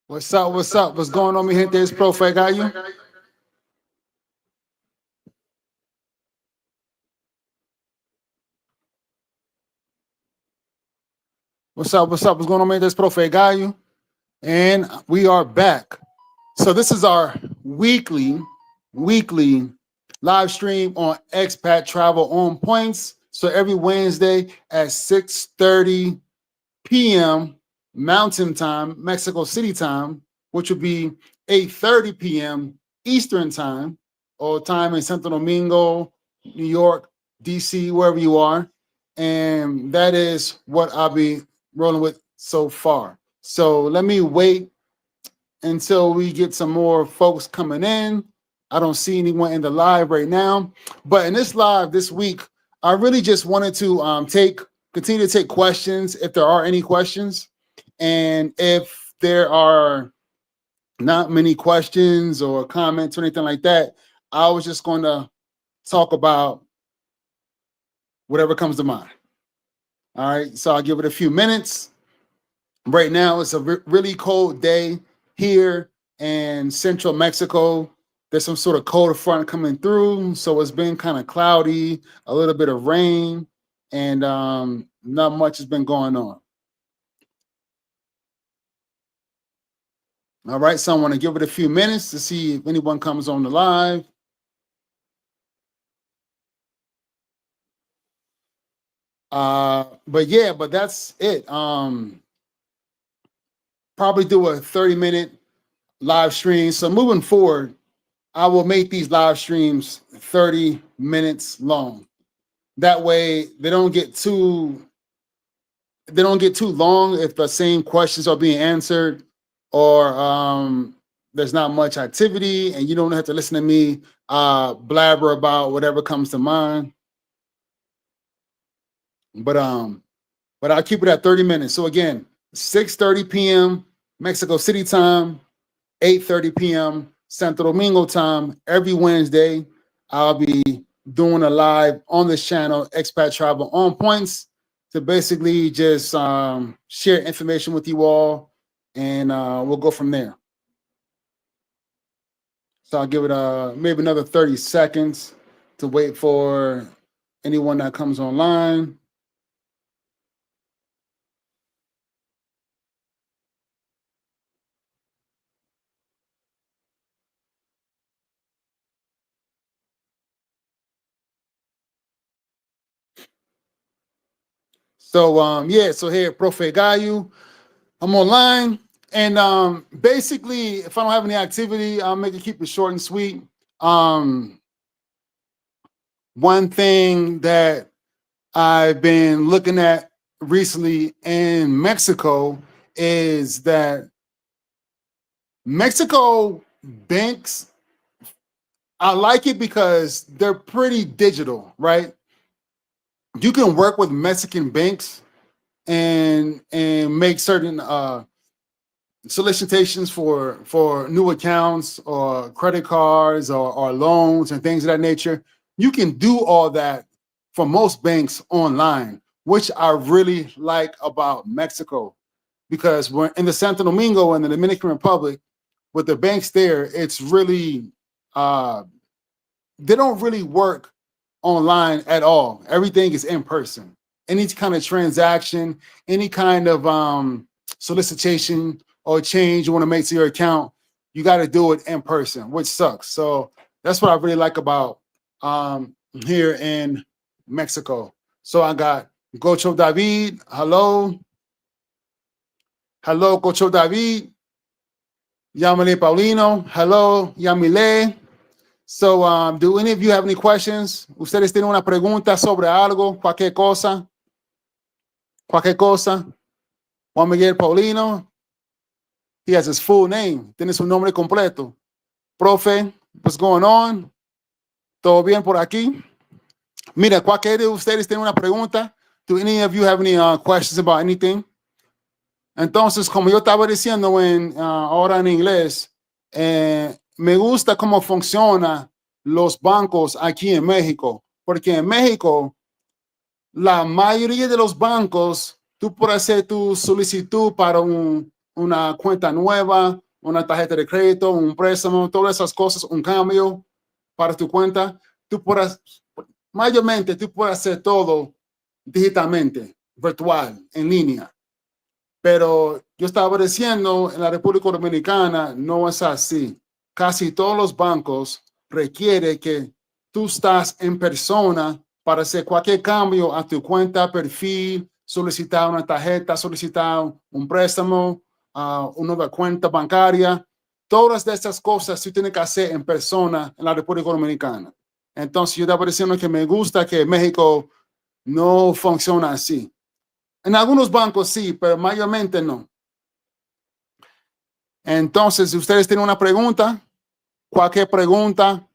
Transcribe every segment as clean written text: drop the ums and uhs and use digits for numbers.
What's up? What's up? What's going on, mi gente? It's Profe Agayu. What's up? What's up? What's going on, man? It's Profe Agayu. And we are back. So this is our weekly live stream on Expat Travel on Points. So every Wednesday at 6:30 p.m. Mountain Time, Mexico City time, which would be 8:30 p.m. Eastern time, or time in Santo Domingo, New York, DC, wherever you are. And that is what I'll be rolling with so far. So let me wait until we get some more folks coming in. I don't see anyone in the live right now, but in this live this week, I really just wanted to continue to take questions if there are any questions. And if there are not many questions or comments or anything like that, I was just going to talk about whatever comes to mind. All right, so I'll give it a few minutes. Right now, it's a really cold day here in central Mexico. There's some sort of cold front coming through, so it's been kind of cloudy, a little bit of rain, and not much has been going on. All right, so I want to give it a few minutes to see if anyone comes on the live. But that's it. Probably do a 30-minute live stream. So moving forward, I will make these live streams 30 minutes long. That way they don't get too long if the same questions are being answered, or there's not much activity and you don't have to listen to me blabber about whatever comes to mind. But I'll keep it at 30 minutes. So again, 6:30 p.m. Mexico City time, 8:30 p.m. Santo Domingo time. Every Wednesday, I'll be doing a live on this channel, Expat Travel on Points, to basically just share information with you all, and we'll go from there. So I'll give it maybe another 30 seconds to wait for anyone that comes online. So so here, Profe Agayu, I'm online, and basically, if I don't have any activity, I'll keep it short and sweet. One thing that I've been looking at recently in Mexico is that Mexico banks, I like it because they're pretty digital, right? You can work with Mexican banks and make certain solicitations for new accounts or credit cards or loans and things of that nature. You can do all that for most banks online, which I really like about Mexico, because we're in the Santo Domingo and the Dominican Republic with the banks there, it's really they don't really work online at all. Everything is in person. Any kind of transaction, any kind of solicitation or change you want to make to your account, you got to do it in person, which sucks. So that's what I really like about here in Mexico. So I got Gocho David. Hello. Hello, Gocho David. Yamile Paulino. Hello, Yamile. So, do any of you have any questions? ¿Ustedes tienen una pregunta sobre algo, cualquier cosa? Cualquier cosa? Juan Miguel Paulino. He has his full name. Tiene su nombre completo. Profe, what's going on? ¿Todo bien por aquí? Mira, cualquiera de ustedes tiene una pregunta. Do any of you have any questions about anything? Entonces, como yo estaba diciendo ahora en inglés, me gusta cómo funciona los bancos aquí en México, porque en México la mayoría de los bancos tú puedes hacer tu solicitud para un una cuenta nueva, una tarjeta de crédito, un préstamo, todas esas cosas, un cambio para tu cuenta, tú puedes, mayormente tú puedes hacer todo digitalmente, virtual, en línea. Pero yo estaba diciendo, en la República Dominicana no es así. Casi todos los bancos requieren que tú estás en persona para hacer cualquier cambio a tu cuenta, perfil, solicitar una tarjeta, solicitar un préstamo, una nueva cuenta bancaria. Todas estas cosas tú tienes que hacer en persona en la República Dominicana. Entonces yo estaba diciendo que me gusta que México no funciona así. En algunos bancos sí, pero mayormente no. Entonces, si ustedes tienen una pregunta, cualquier pregunta,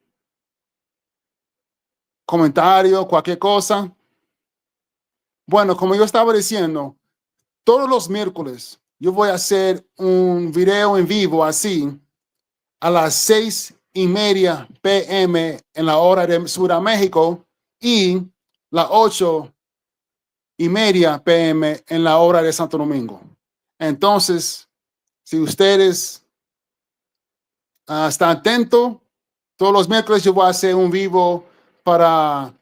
comentario, cualquier cosa. Bueno, como yo estaba diciendo, todos los miércoles yo voy a hacer un video en vivo así a las 6:30 p.m. en la hora de Sudamérica y las 8:30 p.m. en la hora de Santo Domingo. Entonces, si ustedes están atentos, todos los miércoles yo voy a hacer un vivo para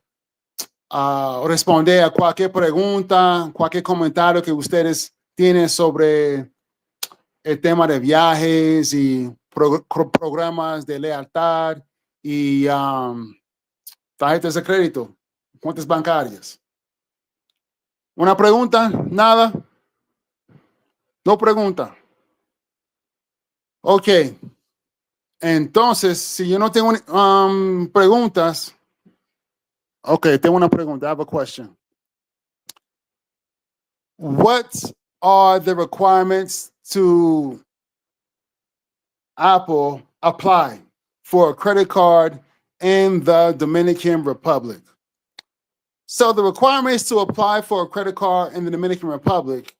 responder a cualquier pregunta, cualquier comentario que ustedes tienen sobre el tema de viajes y programas de lealtad y tarjetas de crédito, cuentas bancarias. ¿Una pregunta? ¿Nada? No pregunta. Ok. Entonces, si yo no tengo preguntas, ok, tengo una pregunta. I have a question. What are the requirements to Apple apply for a credit card in the Dominican Republic? So the requirements to apply for a credit card in the Dominican Republic,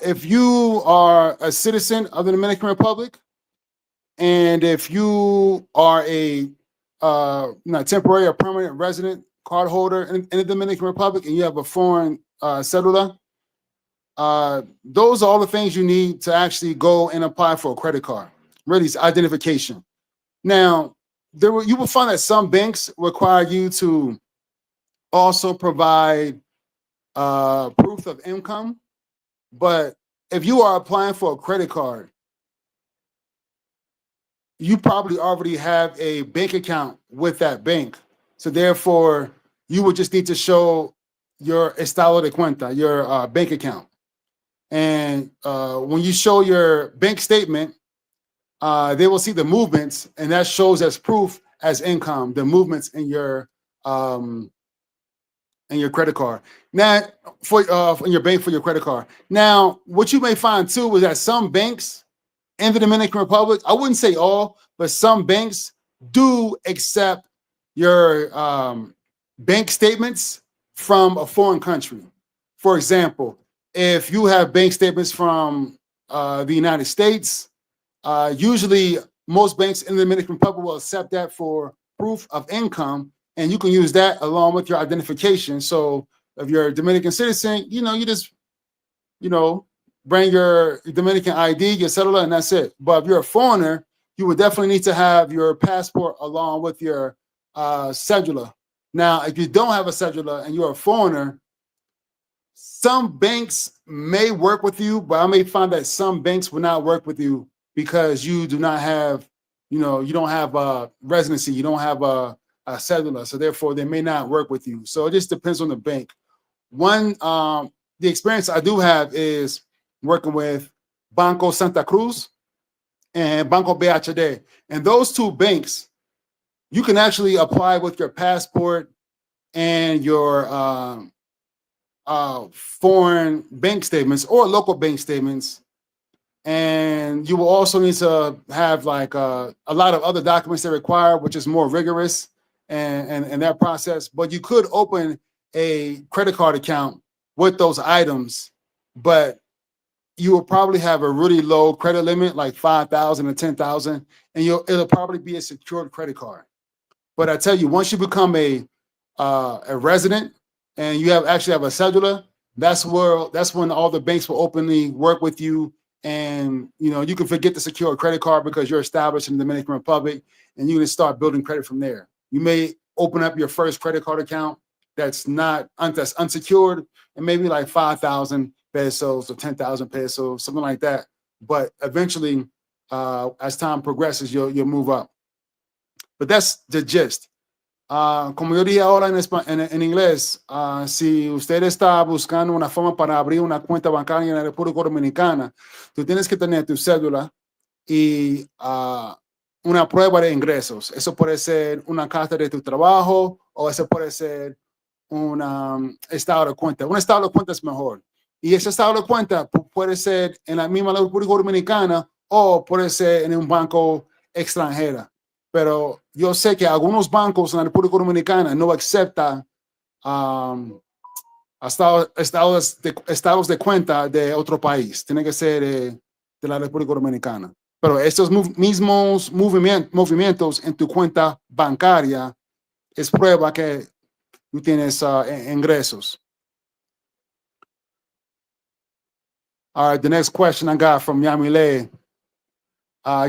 if you are a citizen of the Dominican Republic, and if you are a temporary or permanent resident card holder in the Dominican Republic, and you have a foreign cedula, those are all the things you need to actually go and apply for a credit card. Really, it's identification. Now, you will find that some banks require you to also provide proof of income. But if you are applying for a credit card, you probably already have a bank account with that bank. So therefore, you would just need to show your estado de cuenta, your bank account. And when you show your bank statement, they will see the movements, and that shows as proof as income, the movements in your credit card. Now, in your bank for your credit card. Now, what you may find too is that some banks in the Dominican Republic, I wouldn't say all, but some banks do accept your bank statements from a foreign country. For example, if you have bank statements from the United States, usually most banks in the Dominican Republic will accept that for proof of income, and you can use that along with your identification. So if you're a Dominican citizen, you just, bring your Dominican ID, your cedula, and that's it. But if you're a foreigner, you would definitely need to have your passport along with your cedula. Now, if you don't have a cedula and you're a foreigner, some banks may work with you, but I may find that some banks will not work with you because you do not have, you don't have a residency, you don't have a cedula, so therefore they may not work with you. So it just depends on the bank. The experience I do have is working with Banco Santa Cruz and Banco BHD. And those two banks, you can actually apply with your passport and your foreign bank statements or local bank statements. And you will also need to have like a lot of other documents they require, which is more rigorous and that process. But you could open a credit card account with those items, but you will probably have a really low credit limit, like 5,000 or 10,000, and it'll probably be a secured credit card. But I tell you, once you become a resident and you actually have a cedula, that's when all the banks will openly work with you and you can forget to secure a credit card because you're established in the Dominican Republic, and you can start building credit from there. You may open up your first credit card account that's unsecured, and maybe like 5,000 pesos or 10,000 pesos, something like that. But eventually, as time progresses, you'll move up. But that's the gist. Como yo dije ahora en inglés, si usted está buscando una forma para abrir una cuenta bancaria en la República Dominicana, tú tienes que tener tu cédula y una prueba de ingresos. Eso puede ser una carta de tu trabajo o eso puede ser un estado de cuenta. Un estado de cuenta es mejor. Y ese estado de cuenta puede ser en la misma República Dominicana o puede ser en un banco extranjero. Pero yo sé que algunos bancos en la República Dominicana no aceptan estados de cuenta de otro país. Tiene que ser de la República Dominicana. Pero estos mismos movimientos en tu cuenta bancaria es prueba que tú tienes ingresos. All right, the next question I got from Yamile.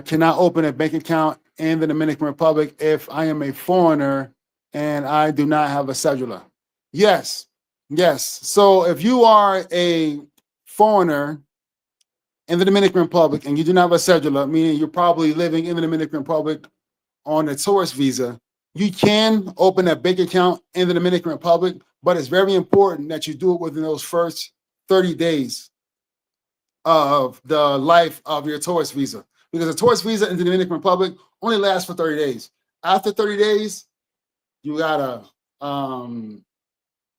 Can I open a bank account in the Dominican Republic if I am a foreigner and I do not have a cedula? Yes. So if you are a foreigner in the Dominican Republic and you do not have a cedula, meaning you're probably living in the Dominican Republic on a tourist visa, you can open a bank account in the Dominican Republic, but it's very important that you do it within those first 30 days of the life of your tourist visa. Because a tourist visa in the Dominican Republic only lasts for 30 days. After 30 days, you gotta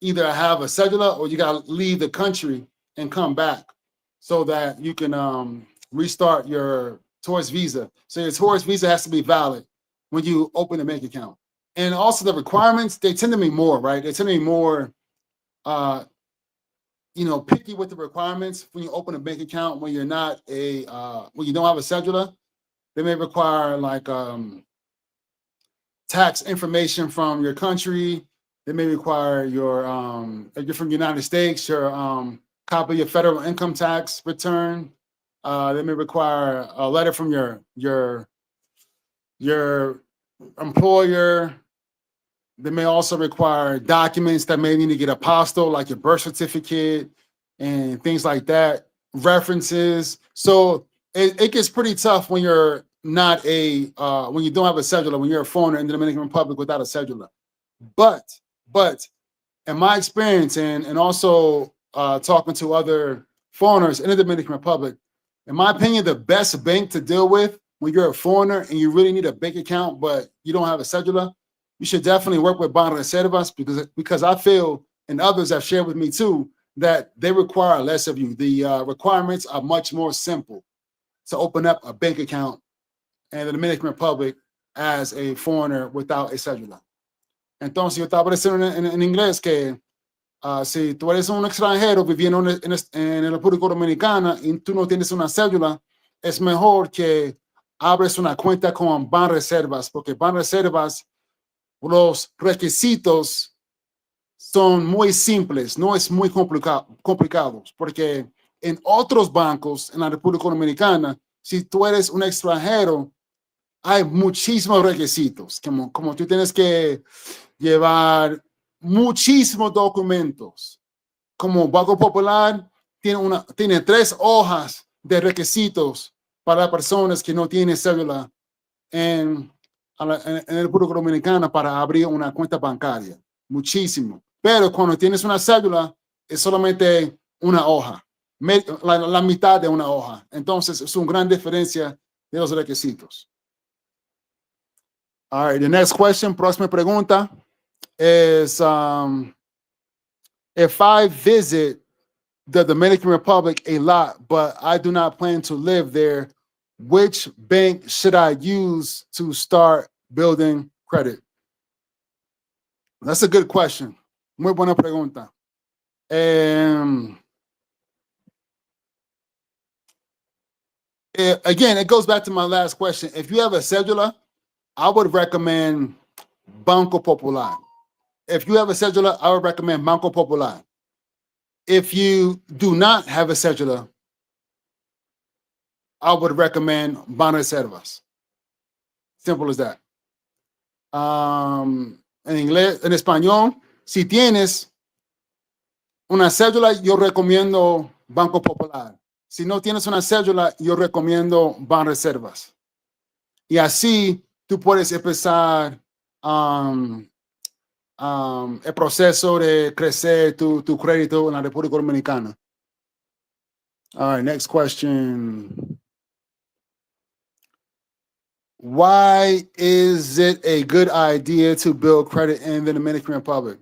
either have a cedula or you gotta leave the country and come back so that you can restart your tourist visa. So your tourist visa has to be valid when you open a bank account. And also the requirements, they tend to be more, right? They tend to be more picky with the requirements when you open a bank account when you're not when you don't have a cedula. They may require like tax information from your country. They may require your if you're from the United States, your copy of your federal income tax return. They may require a letter from your employer. They may also require documents that may need to get apostilled, like your birth certificate and things like that, references. So it gets pretty tough when you're not when you don't have a cedula, when you're a foreigner in the Dominican Republic without a cedula. But in my experience and also talking to other foreigners in the Dominican Republic, in my opinion, the best bank to deal with when you're a foreigner and you really need a bank account, but you don't have a cedula, you should definitely work with Reservas because I feel, and others have shared with me too, that they require less of you. The requirements are much more simple to open up a bank account in the Dominican Republic as a foreigner without a cedula. Entonces, yo estaba diciendo en inglés que si tú eres un extranjero viviendo en la República Dominicana y tú no tienes una cédula, es mejor que abres una cuenta con Banreservas, porque Banreservas, los requisitos son muy simples, no es muy complicados, porque en otros bancos en la República Dominicana, si tú eres un extranjero, hay muchísimos requisitos, como tú tienes que llevar muchísimos documentos. Como Banco Popular tiene 3 hojas de requisitos para personas que no tienen cédula en la República Dominicana para abrir una cuenta bancaria. Muchísimo. Pero cuando tienes una cédula, es solamente una hoja, la mitad de una hoja. Entonces, es una gran diferencia de los requisitos. All right, the next question, próxima pregunta, is if I visit the Dominican Republic a lot, but I do not plan to live there, which bank should I use to start building credit? That's a good question. Muy buena pregunta. Again, it goes back to my last question. If you have a cedula, I would recommend Banco Popular. If you have a cedula, I would recommend Banco Popular. If you do not have a cedula, I would recommend Banreservas. Simple as that. En inglés, en español, si tienes una cédula, yo recomiendo Banco Popular. Si no tienes una cédula, yo recomiendo Banreservas. Y así tú puedes empezar el proceso de crecer tu crédito en la República Dominicana. All right, next question. Why is it a good idea to build credit in the Dominican Republic?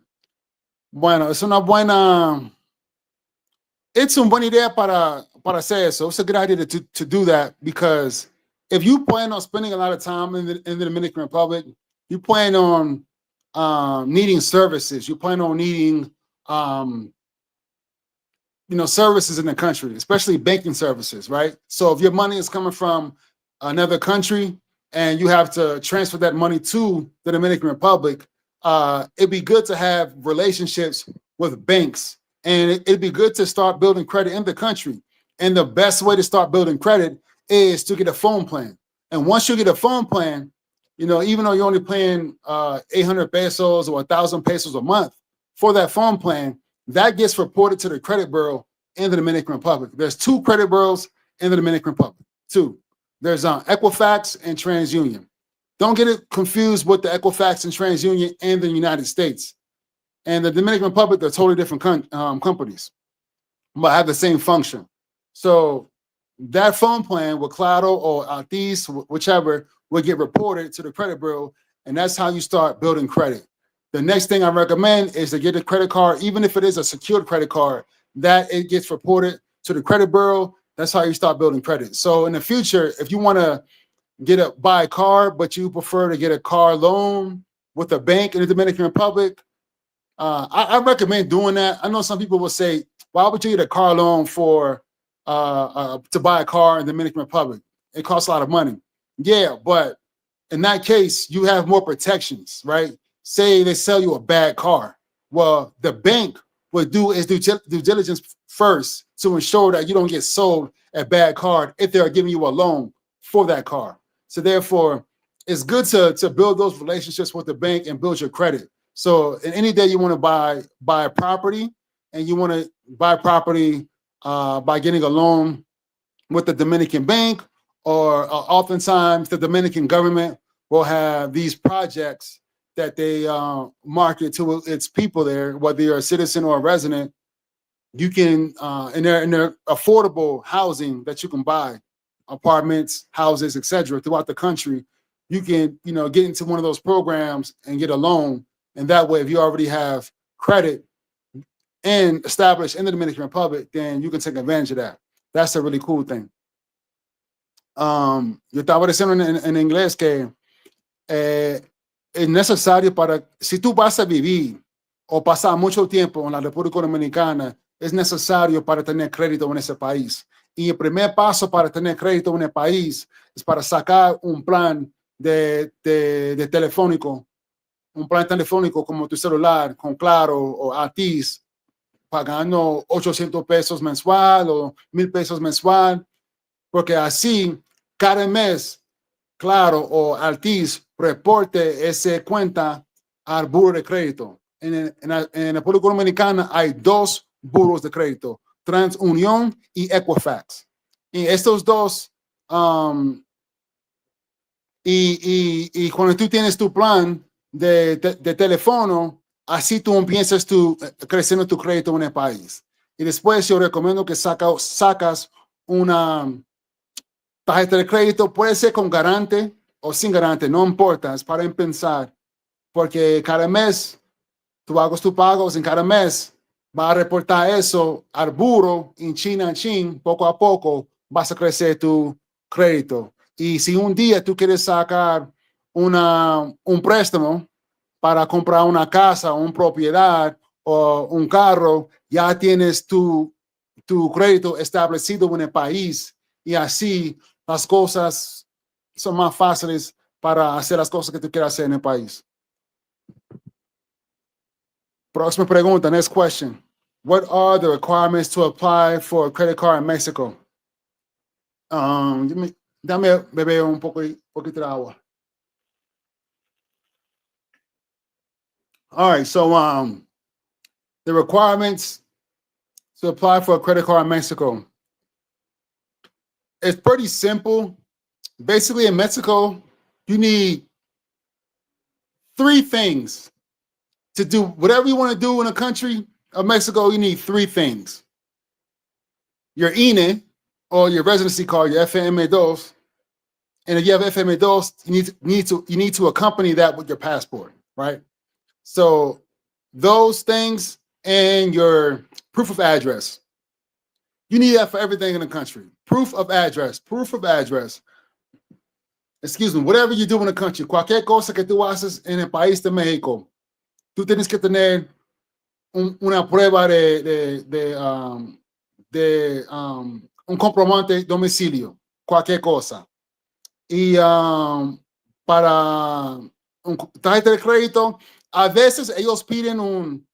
Bueno, it's una buena idea para hacer eso. It's a good idea to do that, because if you plan on spending a lot of time in the Dominican Republic, you plan on needing services. You plan on needing services in the country, especially banking services, right? So if your money is coming from another country and you have to transfer that money to the Dominican Republic, it'd be good to have relationships with banks, and it'd be good to start building credit in the country. And the best way to start building credit is to get a phone plan. And once you get a phone plan, even though you're only paying 800 pesos or 1,000 pesos a month for that phone plan, that gets reported to the credit bureau in the Dominican Republic. There's 2 credit bureaus in the Dominican Republic. 2. There's Equifax and TransUnion. Don't get it confused with the Equifax and TransUnion in the United States. And the Dominican Republic, they're totally different companies, but have the same function. So that phone plan with Claro or Altis, whichever, will get reported to the credit bureau, and that's how you start building credit. The next thing I recommend is to get a credit card, even if it is a secured credit card, that it gets reported to the credit bureau. That's how you start building credit. So in the future, if you want to buy a car, but you prefer to get a car loan with a bank in the Dominican Republic, I recommend doing that. I know some people will say, why would you get a car loan to buy a car in the Dominican Republic? It costs a lot of money. Yeah, but in that case, you have more protections, right? Say they sell you a bad car. Well, the bank would do its due diligence first to ensure that you don't get sold a bad car if they're giving you a loan for that car. So therefore, it's good to build those relationships with the bank and build your credit. So in any day you want to buy a property, and you want to buy property by getting a loan with the Dominican bank, or oftentimes the Dominican government will have these projects that they market to its people there, whether you're a citizen or a resident. You can, in their affordable housing that you can buy, apartments, houses, etc., throughout the country, you can, get into one of those programs and get a loan. And that way, if you already have credit and established in the Dominican Republic, then you can take advantage of that. That's a really cool thing. Yo estaba diciendo en inglés que es necesario si tú vas a vivir o pasar mucho tiempo en la República Dominicana, es necesario para tener crédito en ese país. Y el primer paso para tener crédito en el país es para sacar un plan de telefónico, un plan telefónico como tu celular, con Claro o Altis, pagando 800 pesos mensual o 1,000 pesos mensual, porque así cada mes Claro o Altis reporte esa cuenta al buro de crédito. En la República Dominicana hay 2 buros de crédito, TransUnion y Equifax. Y estos dos, y cuando tú tienes tu plan de teléfono, así tú empiezas creciendo tu crédito en el país. Y después yo recomiendo que sacas una tarjeta de crédito, puede ser con garante o sin garante, no importa, es para empezar, porque cada mes tú hagas tus pagos, en cada mes va a reportar eso al buro, en chin, poco a poco vas a crecer tu crédito. Y si un día tú quieres sacar un préstamo para comprar una casa, una propiedad o un carro, ya tienes tu crédito establecido en el país, y así las cosas son más fáciles para hacer las cosas que tú quieras hacer en el país. Próxima pregunta, next question. What are the requirements to apply for a credit card in Mexico? Dame beber un poquito de agua. All right, so the requirements to apply for a credit card in Mexico. It's pretty simple. Basically, in Mexico, you need 3 things to do whatever you want to do in a country of Mexico. You need 3 things: your INE, or your residency card, your FM2, and if you have FM2, you need to accompany that with your passport, right? So those things and your proof of address. You need that for everything in the country. Proof of address. Excuse me, whatever you do in the country, cualquier cosa que tú haces en el país de México, tú tienes que tener una prueba de un comprobante de domicilio, cualquier cosa. Y para un tarjeta de crédito, a veces ellos piden un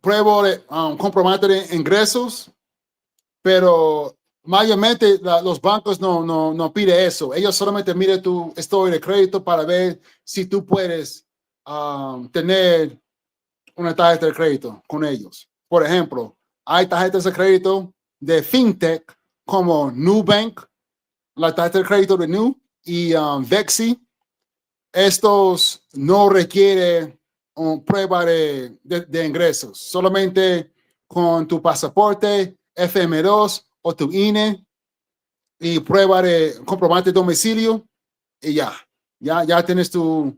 prueba de comprobante de ingresos, pero mayormente los bancos no piden eso. Ellos solamente miran tu historia de crédito para ver si tú puedes tener una tarjeta de crédito con ellos. Por ejemplo, hay tarjetas de crédito de fintech como Nubank, la tarjeta de crédito de Nu, y Vexi. Estos no requieren prueba de ingresos, solamente con tu pasaporte, FM2 o tu INE y prueba de comprobante de domicilio, y ya tienes tu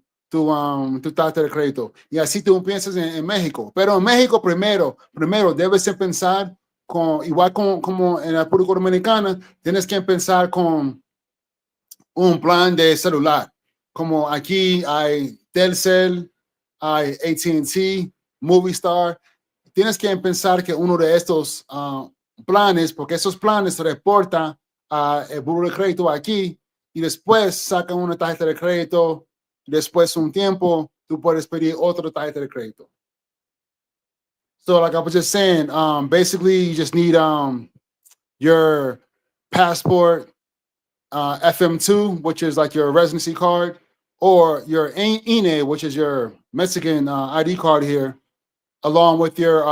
tarjeta de crédito. Y así tú piensas en México. Pero en México primero debes empezar igual como en la República Dominicana, tienes que empezar con un plan de celular. Como aquí hay Telcel, hay AT&T, Movistar. Tienes que pensar que uno de estos planes, porque esos planes se reportan al buro de crédito aquí y después sacan una tarjeta de crédito. Después de un tiempo, tú puedes pedir otra tarjeta de crédito. So like I was just saying, basically you just need your passport, FM2, which is like your residency card, or your INE, which is your Mexican ID card here, along with your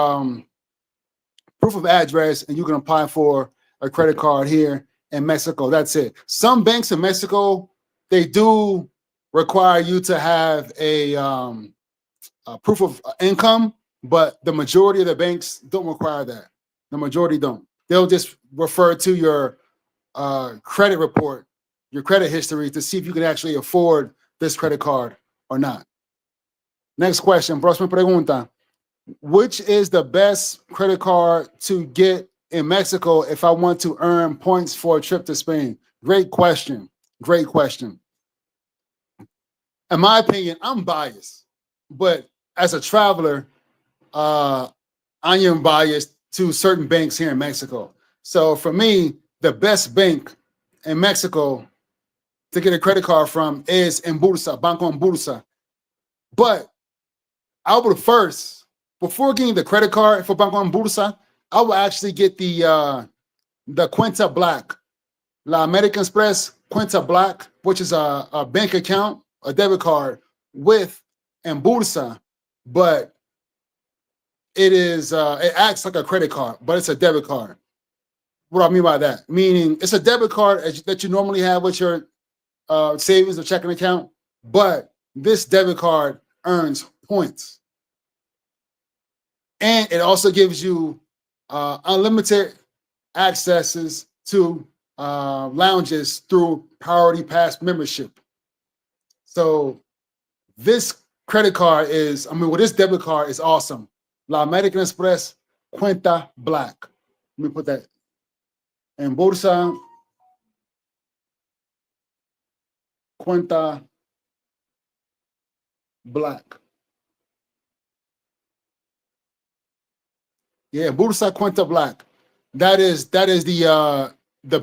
proof of address, and you can apply for a credit card here in Mexico. That's it. Some banks in Mexico, they do require you to have a proof of income, but the majority of the banks don't require that. The majority don't. They'll just refer to your credit report, your credit history, to see if you can actually afford this credit card or not. Next question, próxima pregunta. Which is the best credit card to get in Mexico if I want to earn points for a trip to Spain? Great question. In my opinion, I'm biased, but as a traveler, I am biased to certain banks here in Mexico. So for me, the best bank in Mexico to get a credit card from is en Bursa, Banco en Bursa. But I would first, before getting the credit card for Banco en Bursa, I would actually get the Cuenta Black, La American Express Cuenta Black, which is a bank account, a debit card with en Bursa, but it acts like a credit card, but it's a debit card. What do I mean by that? Meaning it's a debit card that you normally have with your savings or checking account, but this debit card earns points. And it also gives you unlimited accesses to lounges through Priority Pass membership. So this credit card this debit card is awesome. La American Express Cuenta Black. Let me put that en Bursa Cuenta Black. Yeah, Bursa Cuenta Black. That is the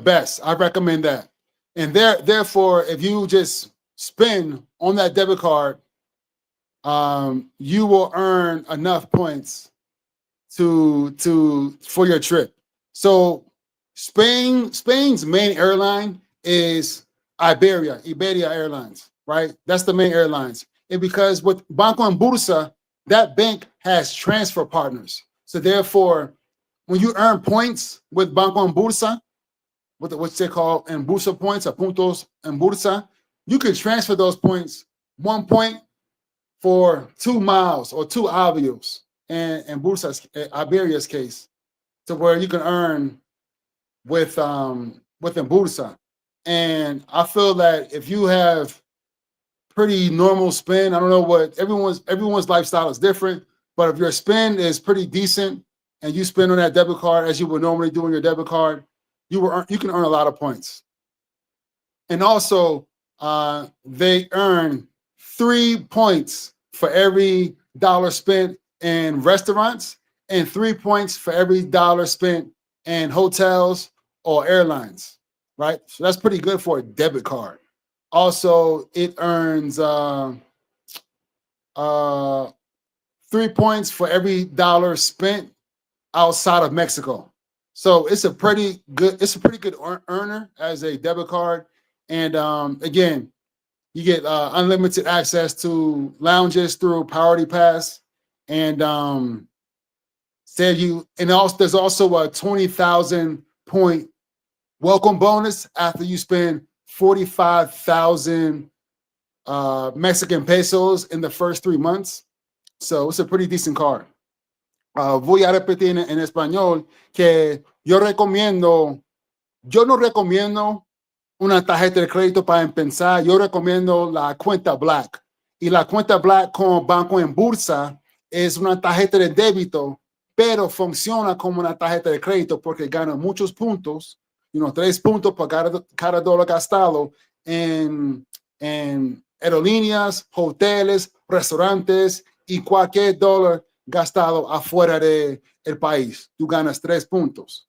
best. I recommend that. And therefore, if you just spend on that debit card, you will earn enough points for your trip. So Spain's main airline is Iberia Airlines, right? That's the main airlines. And because with Banco en Bursa, that bank has transfer partners. So therefore, when you earn points with Banco en Bursa, what they call en Bursa points or puntos en Bursa, you can transfer those points, 1 point for 2 miles or 2 avios, and in Bursa's, Iberia's case, to where you can earn with Bursa. And I feel that if you have pretty normal spend, I don't know what everyone's lifestyle is different, but if your spend is pretty decent and you spend on that debit card as you would normally do on your debit card, you can earn a lot of points. And also, they earn 3 points for every dollar spent in restaurants and 3 points for every dollar spent in hotels or airlines, right? So that's pretty good for a debit card. Also, it earns 3 points for every dollar spent outside of Mexico. So it's a pretty good earner as a debit card. And again, you get unlimited access to lounges through Priority Pass, and there's also a 20,000 point welcome bonus after you spend 45,000 Mexican pesos in the first 3 months. So it's a pretty decent card. Voy a repetir en español que yo no recomiendo una tarjeta de crédito para empezar. Yo recomiendo la cuenta Black. Y la cuenta Black con Banco en Bursa es una tarjeta de débito, pero funciona como una tarjeta de crédito porque gana muchos puntos, 3 puntos por cada dólar gastado en aerolíneas, hoteles, restaurantes y cualquier dólar gastado afuera del país. Tú ganas 3 puntos.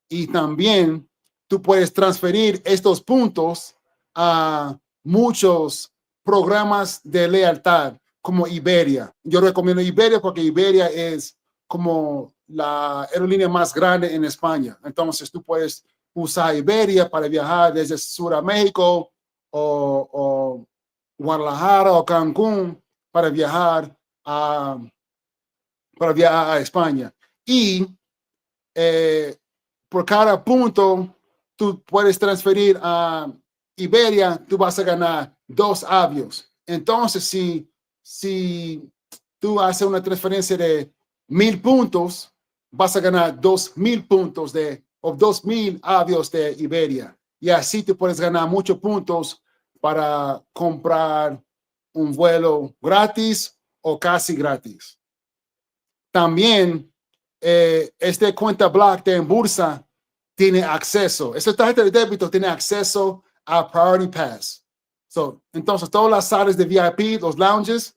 Y también tú puedes transferir estos puntos a muchos programas de lealtad como Iberia. Yo recomiendo Iberia porque Iberia es como la aerolínea más grande en España. Entonces tú puedes usar Iberia para viajar desde Sur a México o Guadalajara o Cancún para viajar a España. Y por cada punto tú puedes transferir a Iberia, tú vas a ganar 2 avios. Entonces, si tú haces una transferencia de 1,000 puntos, vas a ganar 2,000 puntos o 2,000 avios de Iberia. Y así tú puedes ganar muchos puntos para comprar un vuelo gratis o casi gratis. También, esta cuenta Black de en Bursa tiene acceso. Esta tarjeta de débito tiene acceso a Priority Pass. Entonces, todas las salas de VIP, los lounges,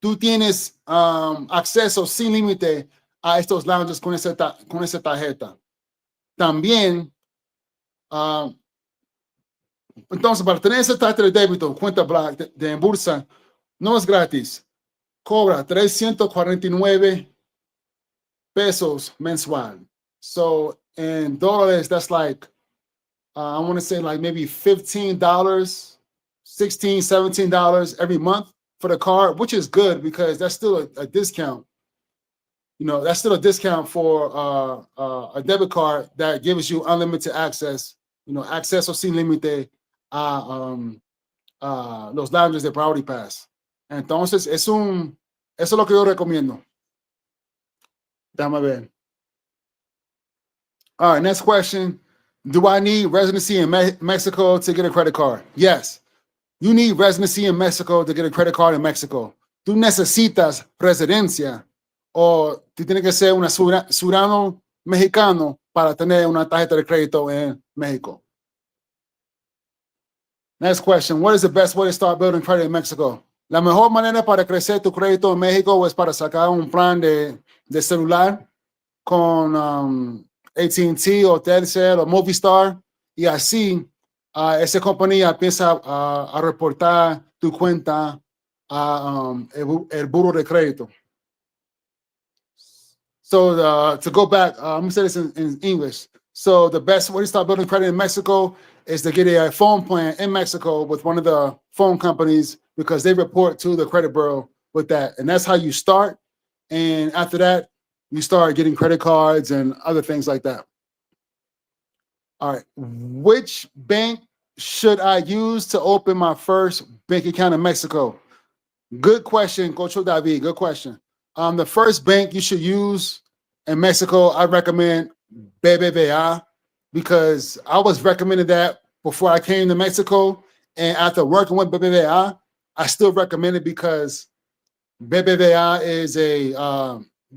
tú tienes acceso sin límite a estos lounges con esa tarjeta. También, entonces, para tener esa tarjeta de débito, cuenta Black de en Bursa, no es gratis. Cobra 349 pesos mensual. So in dollars, that's like, I want to say like maybe $15, $16, $17 every month for the card, which is good because that's still a discount. That's still a discount for a debit card that gives you unlimited access, acceso sin límite a los lounges de Priority Pass. Entonces, eso es lo que yo recomiendo. Déjame ver. All right, next question. Do I need residency in Mexico to get a credit card? Yes. You need residency in Mexico to get a credit card in Mexico. Tú necesitas residencia o tú tienes que ser un ciudadano mexicano para tener una tarjeta de crédito en México. Next question. What is the best way to start building credit in Mexico? La mejor manera para crecer tu crédito en México es para sacar un plan de celular con AT&T o Telcel o Movistar, y así esa compañía empieza a reportar tu cuenta a el buro de crédito. So to go back, I'm gonna say this in English. So the best way to start building credit in Mexico is to get a phone plan in Mexico with one of the phone companies because they report to the credit bureau with that, and that's how you start. And after that, you start getting credit cards and other things like that. All right, which bank should I use to open my first bank account in Mexico? Good question, Coach David. Good question. The first bank you should use in Mexico, I recommend BBVA because I was recommended that before I came to Mexico. And after working with BBVA, I still recommend it because BBVA is they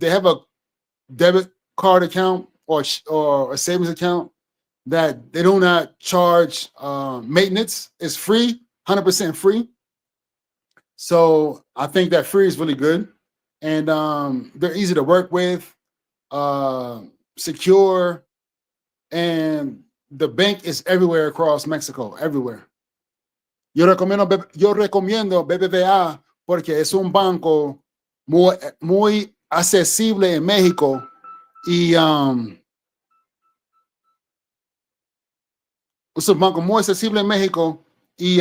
have a debit card account or a savings account that they do not charge maintenance. It's free, 100% free. So I think that free is really good. And they're easy to work with, secure, and the bank is everywhere across Mexico, everywhere. Yo recomiendo BBVA porque es un banco muy accesible en México y es un banco muy accesible en México y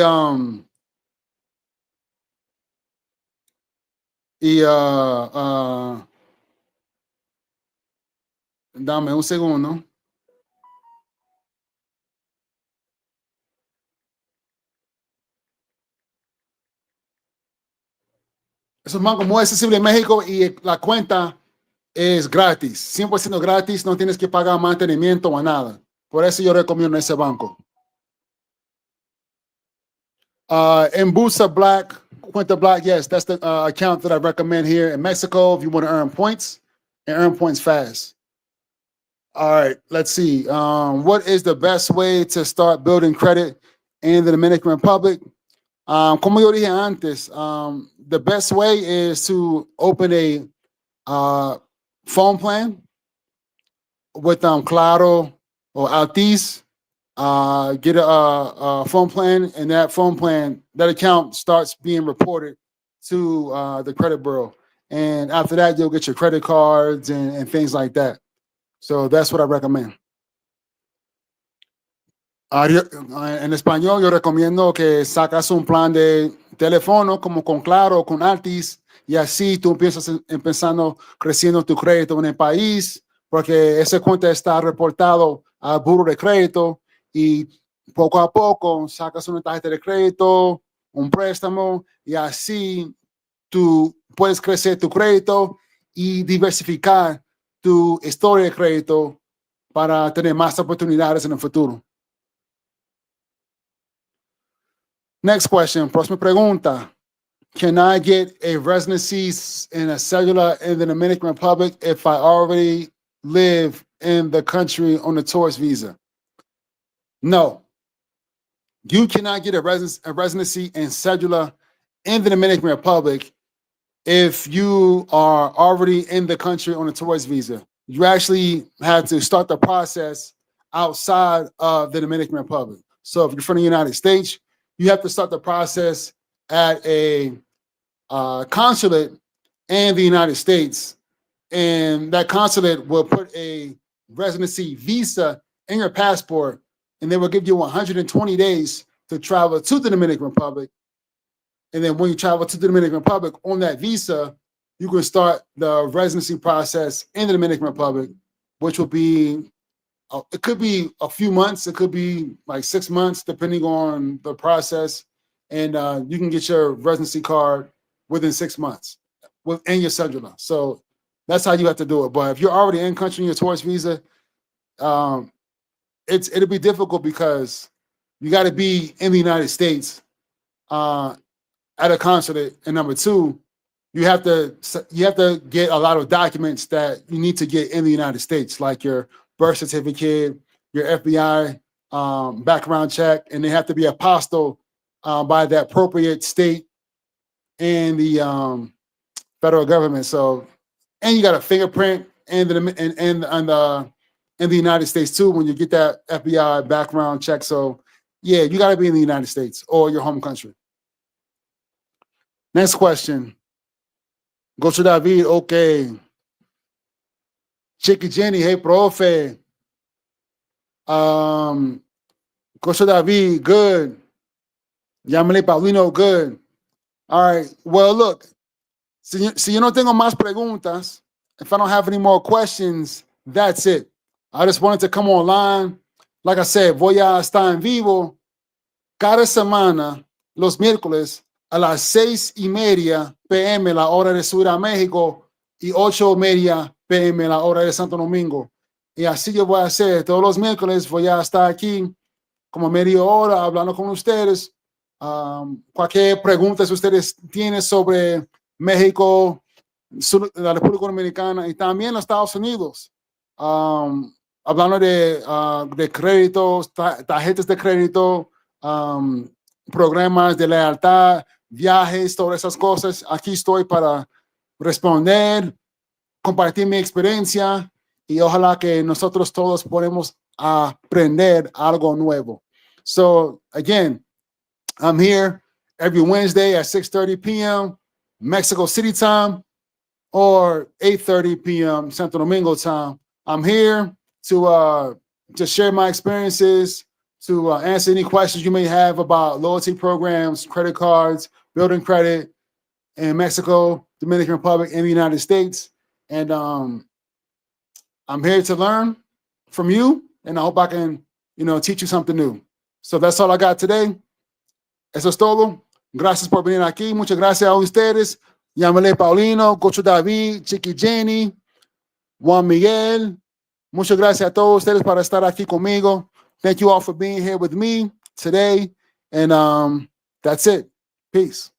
dame un segundo. Es un banco muy accesible en México y la cuenta es gratis, 100% gratis, no tienes que pagar mantenimiento o nada. Por eso yo recomiendo ese banco. Embusa Black, Cuenta Black, yes, that's the account that I recommend here in Mexico if you want to earn points and earn points fast. All right, let's see. What is the best way to start building credit in the Dominican Republic? Como yo dije antes, the best way is to open a phone plan with Claro or Altice. Get a phone plan, and that phone plan, that account starts being reported to the credit bureau. And after that, you'll get your credit cards and things like that. So that's what I recommend. En español, yo recomiendo que sacas un plan de teléfono como con Claro o con Altis y así tú empiezas empezando creciendo tu crédito en el país porque esa cuenta está reportado al buro de crédito y poco a poco sacas una tarjeta de crédito, un préstamo y así tú puedes crecer tu crédito y diversificar tu historia de crédito para tener más oportunidades en el futuro. Next question, próxima pregunta. Can I get a residency and a cellular in the Dominican Republic if I already live in the country on a tourist visa? No. You cannot get a residency and cellular in the Dominican Republic if you are already in the country on a tourist visa. You actually have to start the process outside of the Dominican Republic. So if you're from the United States, you have to start the process at a consulate in the United States, and that consulate will put a residency visa in your passport, and they will give you 120 days to travel to the Dominican Republic. And then when you travel to the Dominican Republic on that visa, you can start the residency process in the Dominican Republic, which will be it could be a few months. It could be like 6 months, depending on the process. And you can get your residency card within 6 months and your cellular. So that's how you have to do it. But if you're already in country on your tourist visa, it'll be difficult because you got to be in the United States at a consulate. And number two, you have to get a lot of documents that you need to get in the United States, like your birth certificate, your FBI background check, and they have to be apostilled by the appropriate state and the federal government. So, and you got a fingerprint in the United States too when you get that FBI background check. So, yeah, you got to be in the United States or your home country. Next question. Go to David. Okay. Chicky Jenny, hey, profe. Coach David, good. Yamile Paulino, good. All right. Well, look, si yo no tengo más preguntas, if I don't have any more questions, that's it. I just wanted to come online. Like I said, voy a estar en vivo cada semana, los miércoles, a las 6:30 p.m. la hora de subir a México y 8:30 p.m. la hora de Santo Domingo. Y así yo voy a hacer. Todos los miércoles voy a estar aquí como media hora hablando con ustedes. Cualquier pregunta que ustedes tienen sobre México, la República Dominicana y también los Estados Unidos. Hablando de créditos, tarjetas de crédito, programas de lealtad, viajes, todas esas cosas. Aquí estoy para responder, compartir mi experiencia y ojalá que nosotros todos podamos aprender algo nuevo. So again, I'm here every Wednesday at 6:30 p.m. Mexico City time or 8:30 p.m. Santo Domingo time. I'm here to share my experiences, to answer any questions you may have about loyalty programs, credit cards, building credit in Mexico, Dominican Republic, and the United States. And I'm here to learn from you, and I hope I can, teach you something new. So that's all I got today. Eso es todo. Gracias por venir aquí. Muchas gracias a ustedes. Yamile Paulino, Coach David, Chiqui Jenny, Juan Miguel. Muchas gracias a todos ustedes para estar aquí conmigo. Thank you all for being here with me today. And that's it. Peace.